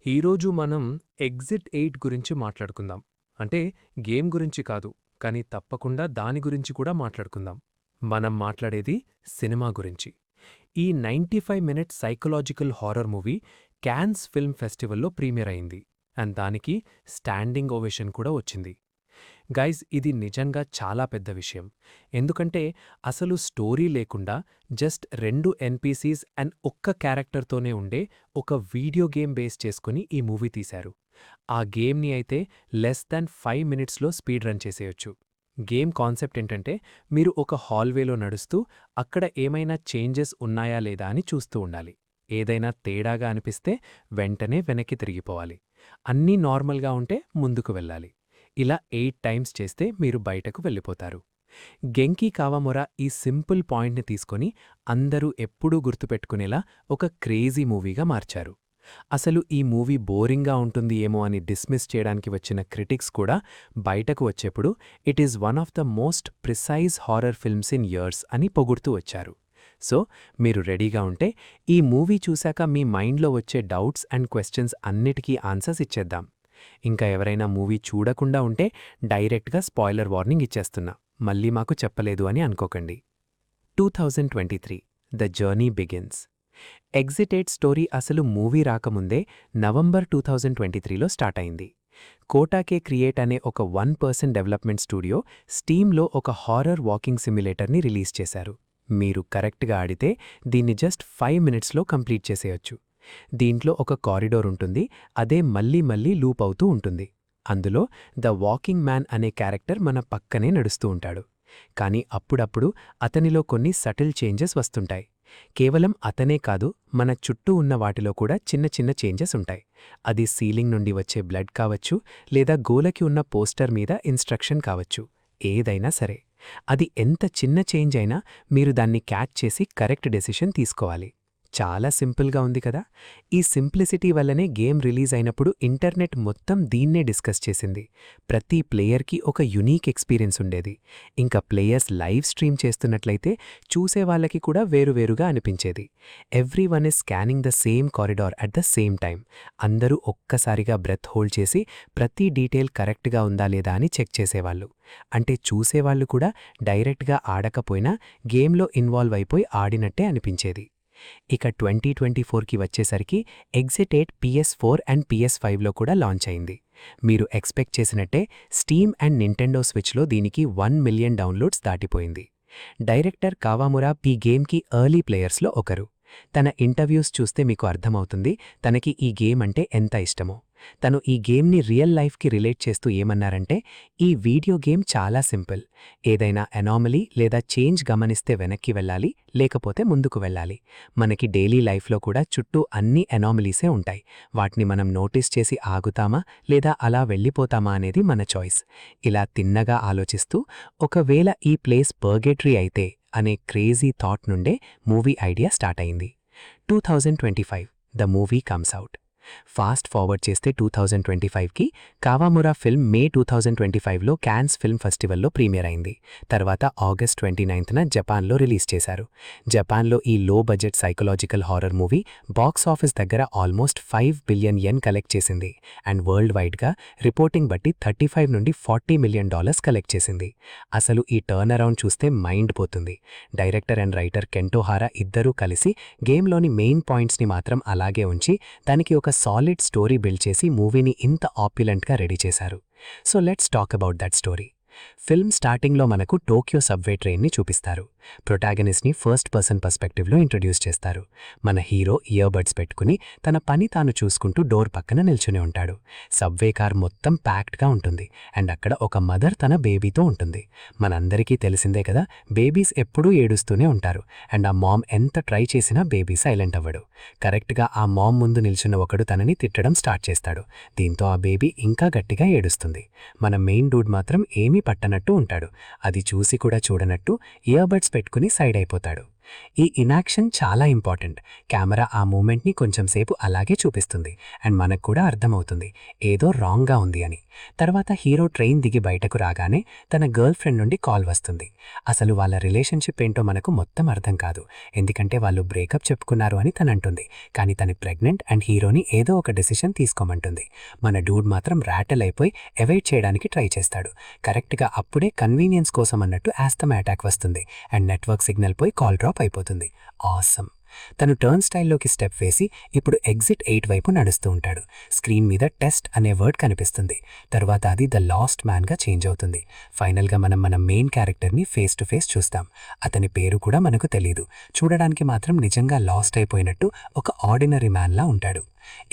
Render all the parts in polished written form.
ఈరోజు మనం ఎగ్జిట్ 8 గురించి మాట్లాడుకుందాం. అంటే గేమ్ గురించి కాదు, కానీ తప్పకుండా దాని గురించి కూడా మాట్లాడుకుందాం. మనం మాట్లాడేది సినిమా గురించి. ఈ 95 minutes psychological horror movie Cannes film ఫెస్టివల్లో ప్రీమియర్ అయింది. అండ్ దానికి స్టాండింగ్ ఓవేషన్ కూడా వచ్చింది. గైస్, ఇది నిజంగా చాలా పెద్ద విషయం. ఎందుకంటే అసలు స్టోరీ లేకుండా జస్ట్ 2 ఎన్‌పి‌సిస్ అండ్ ఒక్క క్యారెక్టర్‌తోనే ఉండే ఒక వీడియో గేమ్ బేస్ చేసుకుని ఈ మూవీ తీశారు. ఆ గేమ్‌ని అయితే లెస్ దాన్ 5 మినిట్స్‌లో స్పీడ్ రన్ చేసేయొచ్చు. గేమ్ కాన్సెప్ట్ ఏంటంటే, మీరు ఒక హాల్వేలో నడుస్తూ అక్కడ ఏమైనా చేంజెస్ ఉన్నాయా లేదా అని చూస్తూ ఉండాలి. ఏదైనా తేడాగా అనిపిస్తే వెంటనే వెనక్కి తిరిగిపోవాలి. అన్నీ నార్మల్‌గా ఉంటే ముందుకు వెళ్ళాలి. ఇలా 8 టైమ్స్ చేస్తే మీరు బయటకు వెళ్ళిపోతారు. గెంకి కావామొరా ఈ సింపుల్ పాయింట్‌ని తీసుకొని అందరూ ఎప్పుడూ గుర్తుపెట్టుకునేలా ఒక క్రేజీ మూవీగా మార్చారు. అసలు ఈ మూవీ బోరింగ్‌గా ఉంటుంది ఏమో అని డిస్మిస్ చేయడానికి వచ్చిన క్రిటిక్స్ కూడా బయటకు వచ్చేప్పుడు it is one of the most precise horror films in years అని పొగుడుతూ వచ్చారు. సో, మీరు రెడీగా ఉంటే ఈ మూవీ చూశాక మీ మైండ్‌లో వచ్చే డౌట్స్ అండ్ క్వెశ్చన్స్ అన్నిటికీ ఆన్సర్స్ ఇచ్చేద్దాం. ఇంకా ఎవరైనా మూవీ చూడకుండా ఉంటే డైరెక్ట్‌గా స్పాయిలర్ వార్నింగ్ ఇచ్చేస్తున్నా. మళ్ళీ మాకు చెప్పలేదు అని అనుకోకండి. 2023 the journey begins. Exit 8 story అసలు మూవీ రాకముందే నవంబర్ 2023లో స్టార్ట్ అయింది. కోటాకే క్రియేట్ అనే ఒక 1% డెవలప్మెంట్ స్టూడియో స్టీమ్‌లో ఒక హారర్ వాకింగ్ సిమ్యులేటర్ని రిలీజ్ చేశారు. మీరు కరెక్ట్‌గా ఆడితే దీన్ని జస్ట్ 5 మినిట్స్‌లో కంప్లీట్ చేసేయొచ్చు. దీంట్లో ఒక కారిడోర్ ఉంటుంది, అదే మళ్ళీ మళ్ళీ లూప్ అవుతూ ఉంటుంది. అందులో ద వాకింగ్ మ్యాన్ అనే క్యారెక్టర్ మన పక్కనే నడుస్తూ ఉంటాడు. కానీ అప్పుడప్పుడు అతనిలో కొన్ని సటిల్ చేంజెస్ వస్తుంటాయి. కేవలం అతనే కాదు, మన చుట్టూ ఉన్న వాటిలో కూడా చిన్న చిన్న చేంజెస్ ఉంటాయి. అది సీలింగ్ నుండి వచ్చే బ్లడ్ కావచ్చు, లేదా గోలకి ఉన్న పోస్టర్ మీద ఇన్స్ట్రక్షన్ కావచ్చు. ఏదైనా సరే, అది ఎంత చిన్న చేంజ్ అయినా మీరు దాన్ని క్యాచ్ చేసి కరెక్ట్ డెసిషన్ తీసుకోవాలి. చాలా సింపుల్గా ఉంది కదా! ఈ సింప్లిసిటీ వల్లనే గేమ్ రిలీజ్ అయినప్పుడు ఇంటర్నెట్ మొత్తం దీన్నే డిస్కస్ చేసింది. ప్రతి ప్లేయర్కి ఒక యునీక్ ఎక్స్‌పీరియన్స్ ఉండేది. ఇంకా ప్లేయర్స్ లైవ్ స్ట్రీమ్ చేస్తున్నట్లయితే చూసేవాళ్ళకి కూడా వేరువేరుగా అనిపించేది. Everyone is scanning the same corridor at the same time. అందరూ ఒక్కసారిగా బ్రెత్ హోల్డ్ చేసి ప్రతి డీటెయిల్ కరెక్ట్‌గా ఉందా లేదా అని చెక్ చేసేవాళ్ళు. అంటే చూసేవాళ్ళు కూడా డైరెక్ట్‌గా ఆడకపోయినా గేమ్‌లో ఇన్వాల్వ్ అయిపోయి ఆడినట్టే అనిపించేది. ఇక 2024కి వచ్చేసరికి ఎగ్జిట్ 8 PS4 అండ్ PS5లో కూడా లాంచ్ అయింది. మీరు ఎక్స్పెక్ట్ చేసినట్టే స్టీమ్ అండ్ నింటెండో స్విచ్లో దీనికి 1 మిలియన్ డౌన్లోడ్స్ దాటిపోయింది. డైరెక్టర్ కావామురా ఈ గేమ్కి ఎర్లీ ప్లేయర్స్లో ఒకరు. తన ఇంటర్వ్యూస్ చూస్తే మీకు అర్థమవుతుంది తనకి ఈ గేమ్ అంటే ఎంత ఇష్టమో. తను ఈ గేమ్ని రియల్ లైఫ్కి రిలేట్ చేస్తూ ఏమన్నారంటే, ఈ వీడియో గేమ్ చాలా సింపుల్. ఏదైనా అనామలీ లేదా చేంజ్ గమనిస్తే వెనక్కి వెళ్ళాలి, లేకపోతే ముందుకు వెళ్ళాలి. మనకి డైలీ లైఫ్లో కూడా చుట్టూ అన్ని అనామలీసే ఉంటాయి. వాటిని మనం నోటీస్ చేసి ఆగుతామా లేదా అలా వెళ్ళిపోతామా అనేది మన చాయిస్. ఇలా తిన్నగా ఆలోచిస్తూ ఒకవేళ ఈ ప్లేస్ పర్గేటరీ అయితే అనే క్రేజీ థాట్ నుండే మూవీ ఐడియా స్టార్ట్ అయింది. 2025 the movie comes out. Fast forward చేస్తే 2025కి కావామురా ఫిల్మ్ మే 2025లో కాన్స్ ఫిల్మ్ ఫెస్టివల్లో ప్రీమియర్ అయింది. తర్వాత ఆగస్ట్ 29న జపాన్లో రిలీజ్ చేశారు. జపాన్లో ఈ లో budget psychological horror movie box office దగ్గర ఆల్మోస్ట్ 5 బిలియన్ యెన్ కలెక్ట్ చేసింది. అండ్ వరల్డ్ వైడ్గా రిపోర్టింగ్ బట్టి 35 నుండి 40 మిలియన్ డాలర్స్ కలెక్ట్ చేసింది. అసలు ఈ టర్న్ అరౌండ్ చూస్తే మైండ్ పోతుంది. డైరెక్టర్ అండ్ రైటర్ కెంటో హారా ఇద్దరూ కలిసి గేమ్లోని మెయిన్ పాయింట్స్ని మాత్రం అలాగే ఉంచి దానికి ఒక సాలిడ్ స్టోరీ బిల్డ్ చేసి మూవీని ఇంత ఆప్యులెంట్గా రెడీ చేశారు. So let's talk about that story. Film స్టార్టింగ్లో మనకు టోక్యో సబ్వే ట్రైన్ని చూపిస్తారు. ప్రొటాగనిస్ట్ని ఫస్ట్ పర్సన్ పర్స్పెక్టివ్లో ఇంట్రడ్యూస్ చేస్తారు. మన హీరో ఇయర్బడ్స్ పెట్టుకుని తన పని తాను చూసుకుంటూ డోర్ పక్కన నిల్చుని ఉంటాడు. సబ్వే కార్ మొత్తం ప్యాక్డ్గా ఉంటుంది అండ్ అక్కడ ఒక మదర్ తన బేబీతో ఉంటుంది. మనందరికీ తెలిసిందే కదా, బేబీస్ ఎప్పుడూ ఏడుస్తూనే ఉంటారు అండ్ ఆ మామ్ ఎంత ట్రై చేసినా బేబీ సైలెంట్ అవ్వడు. కరెక్ట్గా ఆ మామ్ ముందు నిల్చున్న ఒకడు తనని తిట్టడం స్టార్ట్ చేస్తాడు. దీంతో ఆ బేబీ ఇంకా గట్టిగా ఏడుస్తుంది. మన మెయిన్ డూడ్ మాత్రం ఏమీ పట్టనట్టు ఉంటాడు. అది చూసి కూడా చూడనట్టు ఇయర్బడ్స్ పెట్టుకుని సైడ్ అయిపోతాడు. ఈ ఇనాక్షన్ చాలా ఇంపార్టెంట్. కెమెరా ఆ మూమెంట్ని కొంచెం సేపు అలాగే చూపిస్తుంది అండ్ మనకు కూడా అర్థమవుతుంది ఏదో రాంగ్గా ఉంది అని. తర్వాత హీరో ట్రైన్ దిగి బయటకు రాగానే తన గర్ల్ ఫ్రెండ్ నుండి కాల్ వస్తుంది. అసలు వాళ్ళ రిలేషన్షిప్ ఏంటో మనకు మొత్తం అర్థం కాదు, ఎందుకంటే వాళ్ళు బ్రేకప్ చెప్పుకున్నారు అని తనంటుంది. కానీ తను ప్రెగ్నెంట్ అండ్ హీరోని ఏదో ఒక డెసిషన్ తీసుకోమంటుంది. మన డూడ్ మాత్రం ర్యాటల్ అయిపోయి అవాయిడ్ చేయడానికి ట్రై చేస్తాడు. కరెక్ట్గా అప్పుడే కన్వీనియన్స్ కోసం అన్నట్టు ఆస్తమా అటాక్ వస్తుంది అండ్ నెట్వర్క్ సిగ్నల్ పోయి కాల్ డ్రాప్ అయిపోతుంది. ఆసమ్. తను టర్న్ స్టైల్లోకి స్టెప్ వేసి ఇప్పుడు ఎగ్జిట్ 8 వైపు నడుస్తూ ఉంటాడు. స్క్రీన్ మీద టెస్ట్ అనే వర్డ్ కనిపిస్తుంది. తర్వాత అది ద లాస్ట్ మ్యాన్గా చేంజ్ అవుతుంది. ఫైనల్గా మనం మన మెయిన్ క్యారెక్టర్ని ఫేస్ టు ఫేస్ చూస్తాం. అతని పేరు కూడా మనకు తెలీదు. చూడడానికి మాత్రం నిజంగా లాస్ట్ అయిపోయినట్టు ఒక ఆర్డినరీ మ్యాన్లా ఉంటాడు.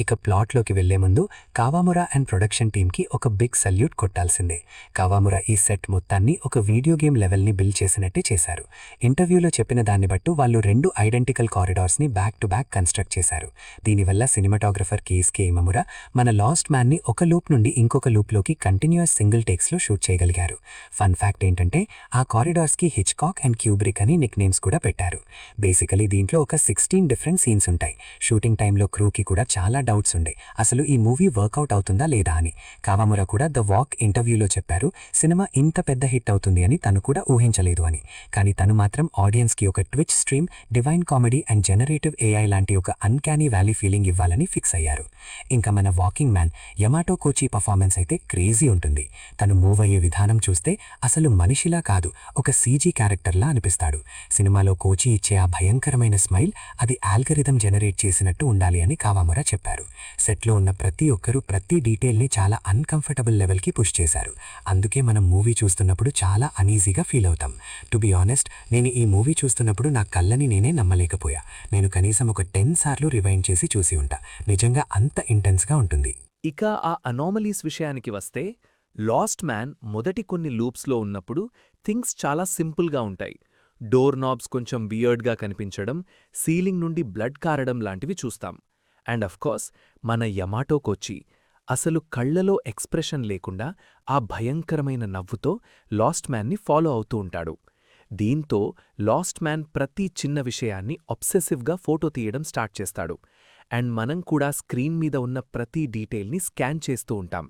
ఇక ప్లాట్లోకి వెళ్లే ముందు కావామురా అండ్ ప్రొడక్షన్ టీమ్కి ఒక బిగ్ సల్యూట్ కొట్టాల్సిందే. కావామురా ఈ సెట్ మొత్తాన్ని ఒక వీడియో గేమ్ లెవెల్ని బిల్డ్ చేసినట్టే చేశారు. ఇంటర్వ్యూలో చెప్పిన దాన్ని బట్టు వాళ్ళు 2 ఐడెంటికల్ కారిడార్స్ని బ్యాక్ టు బ్యాక్ కన్స్ట్రక్ట్ చేశారు. దీనివల్ల సినిమాటోగ్రఫర్ కేఎస్కే ఇమమురా మన లాస్ట్ మ్యాన్ని ఒక లూప్ నుండి ఇంకొక లూప్లోకి కంటిన్యూస్ సింగిల్ టేక్స్లో షూట్ చేయగలిగారు. ఫన్ ఫ్యాక్ట్ ఏంటంటే ఆ కారిడార్స్కి హిచ్కాక్ అండ్ క్యూబ్రిక్ అని నిక్ నేమ్స్ కూడా పెట్టారు. బేసికలీ దీంట్లో ఒక 16 డిఫరెంట్ సీన్స్ ఉంటాయి. షూటింగ్ టైంలో క్రూకి కూడా చాలా డౌట్స్ ఉండే, అసలు ఈ మూవీ వర్కౌట్ అవుతుందా లేదా అని. కావామురా కూడా ద వాక్ ఇంటర్వ్యూలో చెప్పారు సినిమా ఇంత పెద్ద హిట్ అవుతుంది అని తను కూడా ఊహించలేదు అని. కానీ తను మాత్రం ఆడియన్స్కి ఒక twitch stream, divine comedy and generative AI లాంటి ఒక అన్కానీ వ్యాలీ ఫీలింగ్ ఇవ్వాలని ఫిక్స్ అయ్యారు. ఇంకా మన వాకింగ్ మ్యాన్ యమాటో కోచి పర్ఫార్మెన్స్ అయితే క్రేజీ ఉంటుంది. తను మూవ్ అయ్యే విధానం చూస్తే అసలు మనిషిలా కాదు, ఒక సీజీ క్యారెక్టర్లా అనిపిస్తాడు. సినిమాలో కోచి ఇచ్చే ఆ భయంకరమైన స్మైల్ అది ఆల్గరిథం జనరేట్ చేసినట్టు ఉండాలి అని కావామురా చెప్పారు. సెట్లో ఉన్న ప్రతి ఒక్కరూ ప్రతి డీటెయిల్ని చాలా అన్కంఫర్టబుల్ లెవెల్కి పుష్ చేశారు. అందుకే మనం మూవీ చూస్తున్నప్పుడు చాలా అనీజీగా ఫీల్ అవుతాం. టు బి ఆనెస్ట్, నేను ఈ మూవీ చూస్తున్నప్పుడు నా కళ్ళని నేనే నమ్మలేకపోయా. నేను కనీసం ఒక 10 సార్లు రివైండ్ చేసి చూసి ఉంటా. నిజంగా అంత ఇంటెన్స్గా ఉంటుంది. ఇక ఆ అనామలీస్ విషయానికి వస్తే, లాస్ట్ మ్యాన్ మొదటి కొన్ని లూప్స్లో ఉన్నప్పుడు థింగ్స్ చాలా సింపుల్గా ఉంటాయి. డోర్ నాబ్స్ కొంచెం వియర్డ్గా కనిపించడం, సీలింగ్ నుండి బ్లడ్ కారడం లాంటివి చూస్తాం. అండ్ అఫ్కోర్స్ మన యమాటో కోచి అసలు కళ్లలో ఎక్స్ప్రెషన్ లేకుండా ఆ భయంకరమైన నవ్వుతో లాస్ట్ మ్యాన్ని ఫాలో అవుతూ ఉంటాడు. దీంతో లాస్ట్ మ్యాన్ ప్రతి చిన్న విషయాన్ని ఒబ్సెసివ్గా ఫోటో తీయడం స్టార్ట్ చేస్తాడు. అండ్ మనం కూడా స్క్రీన్ మీద ఉన్న ప్రతి డీటెయిల్ని స్కాన్ చేస్తూ ఉంటాం.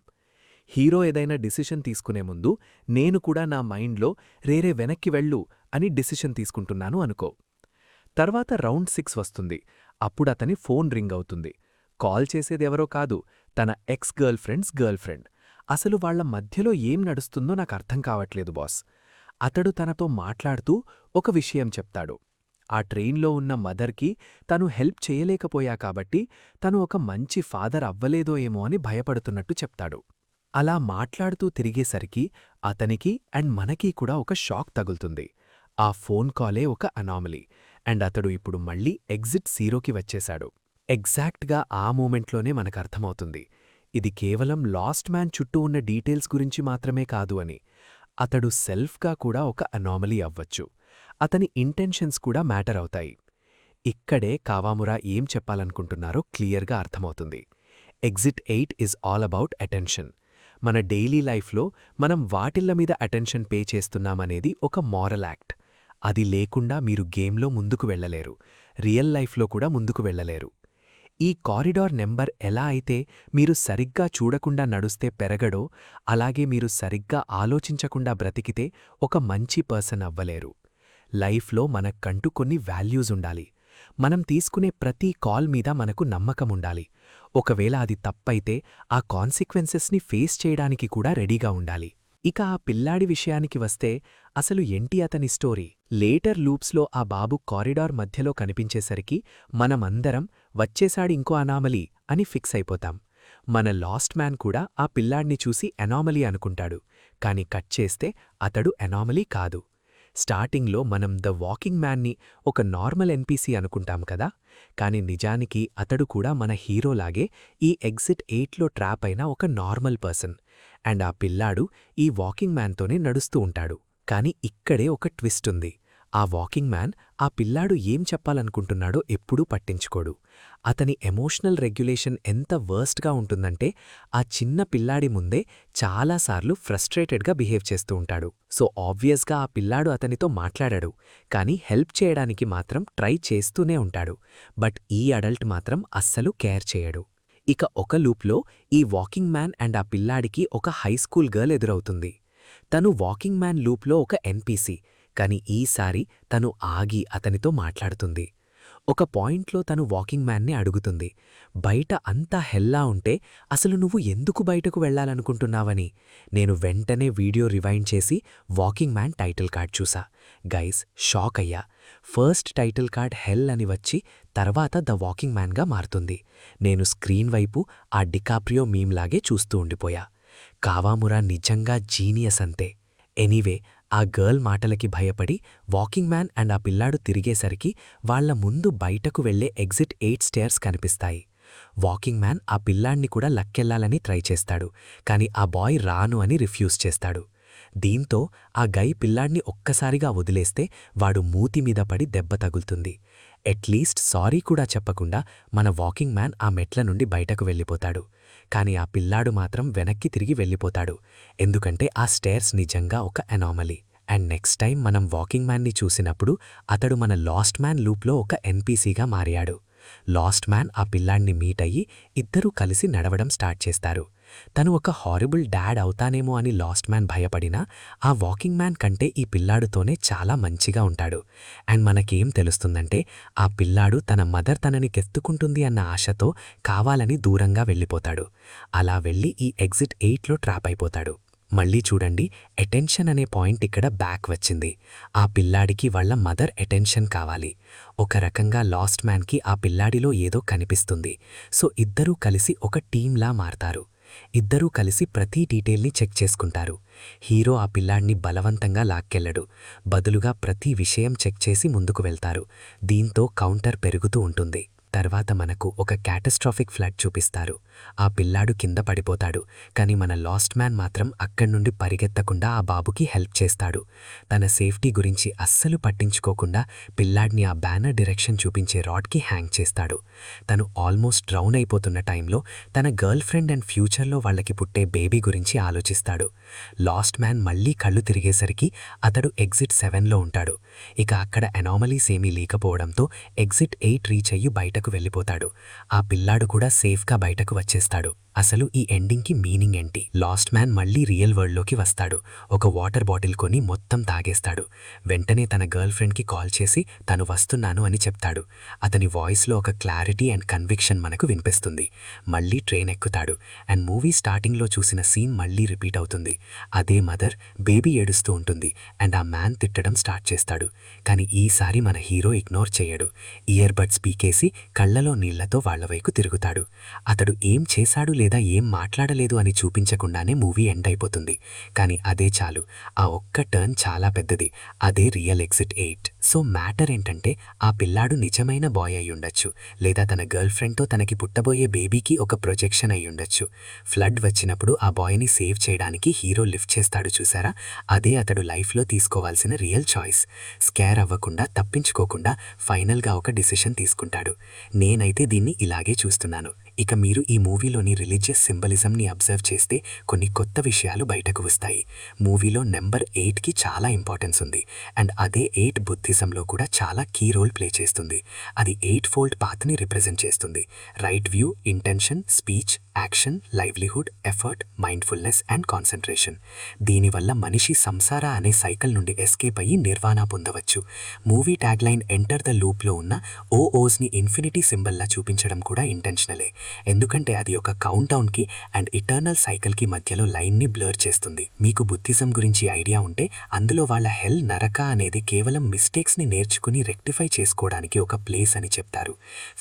హీరో ఏదైనా డిసిషన్ తీసుకునే ముందు నేను కూడా నా మైండ్లో రేరే వెనక్కి వెళ్ళు అని డిసిషన్ తీసుకుంటున్నాను అనుకో. తర్వాత రౌండ్ 6 వస్తుంది. అప్పుడతని ఫోన్ రింగ్ అవుతుంది. కాల్ చేసేదెవరో కాదు, తన ఎక్స్ గర్ల్ ఫ్రెండ్. అసలు వాళ్ల మధ్యలో ఏం నడుస్తుందో నాకర్థం కావట్లేదు బాస్. అతడు తనతో మాట్లాడుతూ ఒక విషయం చెప్తాడు. ఆ ట్రైన్లో ఉన్న మదర్కి తను హెల్ప్ చేయలేకపోయా కాబట్టి తను ఒక మంచి ఫాదర్ అవ్వలేదో ఏమో అని భయపడుతున్నట్టు చెప్తాడు. అలా మాట్లాడుతూ తిరిగేసరికి అతనికి అండ్ మనకీ కూడా ఒక షాక్ తగులుతుంది. ఆ ఫోన్ కాలే ఒక అనామలీ అండ్ అతడు ఇప్పుడు మళ్ళీ ఎగ్జిట్ 0కి వచ్చేశాడు. ఎగ్జాక్ట్గా ఆ మూమెంట్లోనే మనకర్థమవుతుంది ఇది కేవలం లాస్ట్ మ్యాన్ చుట్టూ ఉన్న డీటెయిల్స్ గురించి మాత్రమే కాదు అని. అతడు సెల్ఫ్గా కూడా ఒక అనామలీ అవ్వచ్చు. అతని ఇంటెన్షన్స్ కూడా మ్యాటర్ అవుతాయి. ఇక్కడే కావామురా ఏం చెప్పాలనుకుంటున్నారో క్లియర్గా అర్థమవుతుంది. Exit 8 is all about attention. మన డైలీ లైఫ్లో మనం వాటిళ్ల మీద అటెన్షన్ పే చేస్తున్నామనేది ఒక మారల్ యాక్ట్. అది లేకుండా మీరు గేమ్లో ముందుకు వెళ్లలేరు, రియల్ లైఫ్లో కూడా ముందుకు వెళ్లలేరు. ఈ కారిడార్ నెంబర్ ఎలా అయితే మీరు సరిగ్గా చూడకుండా నడుస్తే పెరగడో, అలాగే మీరు సరిగ్గా ఆలోచించకుండా బ్రతికితే ఒక మంచి పర్సన్ అవ్వలేరు. లైఫ్లో మనకంటూ కొన్ని వాల్యూస్ ఉండాలి. మనం తీసుకునే ప్రతి కాల్ మీద మనకు నమ్మకముండాలి. ఒకవేళ అది తప్పైతే ఆ కాన్సిక్వెన్సెస్ని ఫేస్ చేయడానికి కూడా రెడీగా ఉండాలి. ఇక ఆ పిల్లాడి విషయానికి వస్తే అసలు ఏంటి అతని స్టోరీ? లేటర్ లూప్స్లో ఆ బాబు కారిడార్ మధ్యలో కనిపించేసరికి మనమందరం వచ్చేసాడింకో అనామలీ అని ఫిక్స్ అయిపోతాం. మన లాస్ట్ మ్యాన్ కూడా ఆ పిల్లాడ్ని చూసి అనామలీ అనుకుంటాడు. కాని కట్ చేస్తే అతడు అనామలీ కాదు. స్టార్టింగ్లో మనం ద వాకింగ్ మ్యాన్ని ఒక నార్మల్ ఎన్పీసీ అనుకుంటాం కదా, కాని నిజానికి అతడు కూడా మన హీరోలాగే ఈ ఎగ్జిట్ 8లో ట్రాప్ అయిన ఒక నార్మల్ పర్సన్. అండ్ ఆ పిల్లాడు ఈ వాకింగ్ మ్యాన్తోనే నడుస్తూ ఉంటాడు. కాని ఇక్కడే ఒక ట్విస్ట్ ఉంది. ఆ వాకింగ్ మ్యాన్ ఆ పిల్లాడు ఏం చెప్పాలనుకుంటున్నాడో ఎప్పుడూ పట్టించుకోడు. అతని ఎమోషనల్ రెగ్యులేషన్ ఎంత వర్స్ట్గా ఉంటుందంటే ఆ చిన్న పిల్లాడి ముందే చాలాసార్లు ఫ్రస్ట్రేటెడ్గా బిహేవ్ చేస్తూ ఉంటాడు. సో ఆబ్వియస్గా ఆ పిల్లాడు అతనితో మాట్లాడాడు, కానీ హెల్ప్ చేయడానికి మాత్రం ట్రై చేస్తూనే ఉంటాడు. బట్ ఈ అడల్ట్ మాత్రం అస్సలు కేర్ చేయడు. ఇక ఒక లూప్లో ఈ వాకింగ్ మ్యాన్ అండ్ ఆ పిల్లాడికి ఒక హైస్కూల్ గర్ల్ ఎదురవుతుంది. తను వాకింగ్ మ్యాన్ లూప్లో ఒక ఎన్పీసీ, కాని ఈసారి తను ఆగి అతనితో మాట్లాడుతుంది. ఒక పాయింట్లో తను వాకింగ్ మ్యాన్ని అడుగుతుంది, బయట అంతా హెల్లా ఉంటే అసలు నువ్వు ఎందుకు బయటకు వెళ్లాలనుకుంటున్నావని. నేను వెంటనే వీడియో రివైండ్ చేసి వాకింగ్ మ్యాన్ టైటిల్ కార్డ్ చూసా. గైస్, షాక్ అయ్యా. ఫస్ట్ టైటిల్ కార్డ్ హెల్ అని వచ్చి తర్వాత ద వాకింగ్ మ్యాన్గా మారుతుంది. నేను స్క్రీన్ వైపు ఆ డికాప్రియో మీమ్లాగే చూస్తూ ఉండిపోయా. కావామురా నిజంగా జీనియస్ అంతే. ఎనీవే, ఆ గర్ల్ మాటలకి భయపడి వాకింగ్ మ్యాన్ అండ్ ఆ పిల్లాడు తిరిగేసరికి వాళ్ల ముందు బయటకు వెళ్లే ఎగ్జిట్ 8 స్టేర్స్ కనిపిస్తాయి. వాకింగ్ మ్యాన్ ఆ పిల్లాణ్ణి కూడా లక్కెళ్లాలని ట్రై చేస్తాడు, కాని ఆ బాయ్ రాను అని రిఫ్యూజ్ చేస్తాడు. దీంతో ఆ గై పిల్లాణ్ణి ఒక్కసారిగా వదిలేస్తే వాడు మూతి మీద పడి దెబ్బ తగులుతుంది. ఎట్లీస్ట్ సారీ కూడా చెప్పకుండా మన వాకింగ్ మ్యాన్ ఆ మెట్ల నుండి బయటకు వెళ్ళిపోతాడు. కాని ఆ పిల్లాడు మాత్రం వెనక్కి తిరిగి వెళ్ళిపోతాడు, ఎందుకంటే ఆ స్టేర్స్ నిజంగా ఒక అనామలీ. అండ్ నెక్స్ట్ టైం మనం వాకింగ్ మ్యాన్ని చూసినప్పుడు అతడు మన లాస్ట్ మ్యాన్ లూప్లో ఒక ఎన్పీసీగా మారాడు. లాస్ట్ మ్యాన్ ఆ పిల్లాణ్ణి మీట్ అయ్యి ఇద్దరూ కలిసి నడవడం స్టార్ట్ చేస్తారు. తను ఒక హారిబుల్ డాడ్ అవుతానేమో అని లాస్ట్ మ్యాన్ భయపడినా ఆ వాకింగ్ మ్యాన్ కంటే ఈ పిల్లాడుతోనే చాలా మంచిగా ఉంటాడు. అండ్ మనకేం తెలుస్తుందంటే ఆ పిల్లాడు తన మదర్ తనని కెత్తుకుంటుంది అన్న ఆశతో కావాలని దూరంగా వెళ్ళిపోతాడు. అలా వెళ్ళి ఈ ఎగ్జిట్ 8లో ట్రాప్ అయిపోతాడు. మళ్ళీ చూడండి, అటెన్షన్ అనే పాయింట్ ఇక్కడ బ్యాక్ వచ్చింది. ఆ పిల్లాడికి వాళ్ళ మదర్ అటెన్షన్ కావాలి. ఒక రకంగా లాస్ట్ మ్యాన్కి ఆ పిల్లాడిలో ఏదో కనిపిస్తుంది. సో ఇద్దరూ కలిసి ఒక టీంలా మారతారు. ఇద్దరూ కలిసి ప్రతి డీటెయిల్ని చెక్ చేసుకుంటారు. హీరో ఆ పిల్లాడిని బలవంతంగా లాక్కెళ్లడు, బదులుగా ప్రతి విషయం చెక్ చేసి ముందుకు వెళ్తారు. దీంతో కౌంటర్ పెరుగుతూ ఉంటుంది. తర్వాత మనకు ఒక క్యాటస్ట్రాఫిక్ ఫ్లడ్ చూపిస్తారు. ఆ పిల్లాడు కింద పడిపోతాడు, కాని మన లాస్ట్ మ్యాన్ మాత్రం అక్కడ్నుండి పరిగెత్తకుండా ఆ బాబుకి హెల్ప్ చేస్తాడు. తన సేఫ్టీ గురించి అస్సలు పట్టించుకోకుండా పిల్లాడిని ఆ బ్యానర్ డైరెక్షన్ చూపించే రాడ్కి హ్యాంగ్ చేస్తాడు. తను ఆల్మోస్ట్ డ్రౌన్ అయిపోతున్న టైంలో తన గర్ల్ ఫ్రెండ్ అండ్ ఫ్యూచర్లో వాళ్ళకి పుట్టే బేబీ గురించి ఆలోచిస్తాడు. లాస్ట్ మ్యాన్ మళ్లీ కళ్ళు తిరిగేసరికి అతడు ఎగ్జిట్ 7లో ఉంటాడు. ఇక అక్కడ అనామలీస్ ఏమీ లేకపోవడంతో ఎగ్జిట్ 8 రీచ్ అయ్యి బయటకు వెళ్ళిపోతాడు. ఆ పిల్లాడు కూడా సేఫ్గా బయటకు వచ్చేస్తాడు. అసలు ఈ ఎండింగ్కి మీనింగ్ ఏంటి? లాస్ట్ మ్యాన్ మళ్లీ రియల్ వరల్డ్లోకి వస్తాడు. ఒక వాటర్ బాటిల్ కొని మొత్తం తాగేస్తాడు. వెంటనే తన గర్ల్ ఫ్రెండ్కి కాల్ చేసి తను వస్తున్నాను అని చెప్తాడు. అతని వాయిస్లో ఒక క్లారిటీ అండ్ కన్విక్షన్ మనకు వినిపిస్తుంది. మళ్లీ ట్రైన్ ఎక్కుతాడు అండ్ మూవీ స్టార్టింగ్లో చూసిన సీన్ మళ్లీ రిపీట్ అవుతుంది. అదే మదర్ బేబీ ఏడుస్తూ ఉంటుంది అండ్ ఆ మ్యాన్ తిట్టడం స్టార్ట్ చేస్తాడు. కానీ ఈసారి మన హీరో ఇగ్నోర్ చేయడు. ఇయర్ బడ్స్ పీకేసి కళ్లలో నీళ్లతో వాళ్ల వైపు తిరుగుతాడు. అతడు ఏం చేశాడు లేదా ఏం మాట్లాడలేదు అని చూపించకుండానే మూవీ ఎండ్ అయిపోతుంది. కానీ అదే చాలు. ఆ ఒక్క టర్న్ చాలా పెద్దది. అదే రియల్ ఎగ్జిట్ 8. సో మ్యాటర్ ఏంటంటే ఆ పిల్లాడు నిజమైన బాయ్ అయ్యుండొచ్చు, లేదా తన గర్ల్ ఫ్రెండ్తో తనకి పుట్టబోయే బేబీకి ఒక ప్రొజెక్షన్ అయ్యుండొచ్చు. ఫ్లడ్ వచ్చినప్పుడు ఆ బాయ్ని సేవ్ చేయడానికి హీరో లిఫ్ట్ చేస్తాడు చూసారా, అదే అతడు లైఫ్లో తీసుకోవాల్సిన రియల్ చాయిస్. స్కేర్ అవ్వకుండా, తప్పించుకోకుండా ఫైనల్గా ఒక డిసిషన్ తీసుకుంటాడు. నేనైతే దీన్ని ఇలాగే చూస్తున్నాను. ఇక మీరు ఈ మూవీలోని రిలీజియస్ సింబలిజంని అబ్జర్వ్ చేస్తే కొన్ని కొత్త విషయాలు బయటకు వస్తాయి. మూవీలో నెంబర్ 8కి చాలా ఇంపార్టెన్స్ ఉంది అండ్ అదే 8 బుద్ధిజంలో కూడా చాలా కీ రోల్ ప్లే చేస్తుంది. అది 8 ఫోల్డ్ పాత్ని రిప్రజెంట్ చేస్తుంది. Right view, intention, speech, action, livelihood, effort, mindfulness and concentration. దీనివల్ల మనిషి సంసార అనే సైకిల్ నుండి ఎస్కేప్ అయ్యి నిర్వాణ పొందవచ్చు. మూవీ ట్యాగ్లైన్ ఎంటర్ ద లూప్లో ఉన్న ఓఓస్ని ఇన్ఫినిటీ సింబల్లా చూపించడం కూడా ఇంటెన్షనలే. ఎందుకంటే అది ఒక కౌంట్ డౌన్కి అండ్ ఇటర్నల్ సైకిల్కి మధ్యలో లైన్ని బ్లర్ చేస్తుంది. మీకు బుద్ధిజం గురించి ఐడియా ఉంటే అందులో వాళ్ళ హెల్, నరక అనేది కేవలం మిస్టేక్స్ని నేర్చుకుని రెక్టిఫై చేసుకోవడానికి ఒక ప్లేస్ అని చెప్తారు.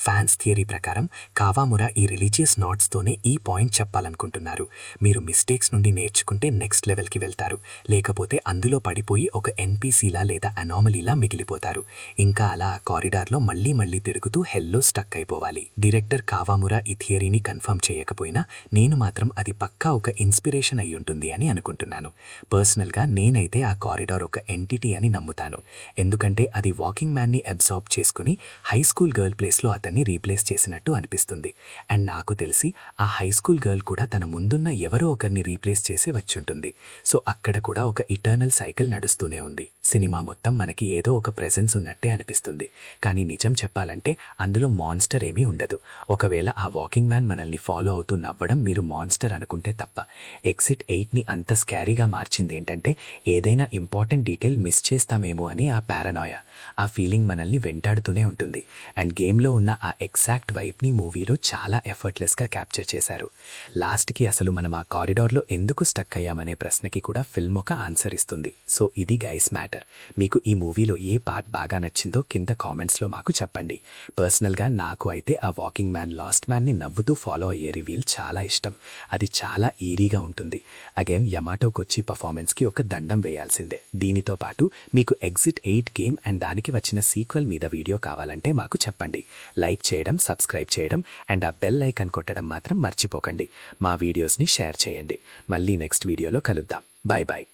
ఫ్యాన్స్ థియరీ ప్రకారం కావామురా ఈ రిలీజియస్ నాట్స్తోనే ఈ పాయింట్ చెప్పాలనుకుంటున్నారు. మీరు మిస్టేక్స్ నుండి నేర్చుకుంటే నెక్స్ట్ లెవెల్కి వెళ్తారు, లేకపోతే అందులో పడిపోయి ఒక ఎన్పీసీలా లేదా అనామలీలా మిగిలిపోతారు. ఇంకా అలా కారిడార్లో మళ్లీ తిరుగుతూ హెల్లో స్టక్ అయిపోవాలి. డైరెక్టర్ కావామురా థియరీని కన్ఫర్మ్ చేయకపోయినా నేను మాత్రం అది పక్కా ఒక ఇన్స్పిరేషన్ అయి ఉంటుంది అని అనుకుంటున్నాను. పర్సనల్గా నేనైతే ఆ కారిడార్ ఒక ఎంటిటీ అని నమ్ముతాను. ఎందుకంటే అది వాకింగ్ మ్యాన్ని అబ్జార్బ్ చేసుకుని హై స్కూల్ గర్ల్ ప్లేస్లో అతన్ని రీప్లేస్ చేసినట్టు అనిపిస్తుంది. అండ్ నాకు తెలిసి ఆ హై స్కూల్ గర్ల్ కూడా తన ముందున్న ఎవరో ఒకరిని రీప్లేస్ చేసి వచ్చుంటుంది. సో అక్కడ కూడా ఒక ఇటర్నల్ సైకిల్ నడుస్తూనే ఉంది. సినిమా మొత్తం మనకి ఏదో ఒక ప్రెజెన్స్ ఉన్నట్టే అనిపిస్తుంది. కానీ నిజం చెప్పాలంటే అందులో మాన్స్టర్ ఏమీ ఉండదు. ఒకవేళ ఆ వాకింగ్ మ్యాన్ మనల్ని ఫాలో అవుతూ నవ్వడం మీరు మాన్స్టర్ అనుకుంటే తప్ప. ఎగ్జిట్ 8ని అంత స్కారీగా మార్చింది ఏంటంటే ఏదైనా ఇంపార్టెంట్ డీటెయిల్ మిస్ చేస్తామేమో అని ఆ పారానాయా. ఆ ఫీలింగ్ మనల్ని వెంటాడుతూనే ఉంటుంది. అండ్ గేమ్లో ఉన్న ఆ ఎగ్జాక్ట్ వైబ్ని మూవీలో చాలా ఎఫర్ట్లెస్గా క్యాప్చర్ చేశారు. లాస్ట్కి అసలు మనం ఆ కారిడార్లో ఎందుకు స్టక్ అయ్యామనే ప్రశ్నకి కూడా ఫిల్మ్ ఒక ఆన్సర్ ఇస్తుంది. సో ఇది గైస్ మ్యాటర్. మీకు ఈ మూవీలో ఏ పార్ట్ బాగా నచ్చిందో కింద కామెంట్స్లో మాకు చెప్పండి. పర్సనల్గా నాకు అయితే ఆ వాకింగ్ మ్యాన్ లాస్ట్ మ్యాన్ని నవ్వుతూ ఫాలో అయ్యే రివీల్ చాలా ఇష్టం. అది చాలా ఈరీగా ఉంటుంది. అగైన్ యమాటో కొచ్చి పర్ఫార్మెన్స్కి ఒక దండం వేయాల్సిందే. దీనితో పాటు మీకు ఎగ్జిట్ 8 గేమ్ అండ్ దానికి వచ్చిన సీక్వెల్ మీద వీడియో కావాలంటే మాకు చెప్పండి. లైక్ చేయడం, సబ్స్క్రైబ్ చేయడం అండ్ ఆ బెల్ ఐకాన్ కొట్టడం మాత్రం మర్చిపోకండి. మా వీడియోస్ని షేర్ చేయండి. మళ్ళీ నెక్స్ట్ వీడియోలో కలుద్దాం. Bye bye.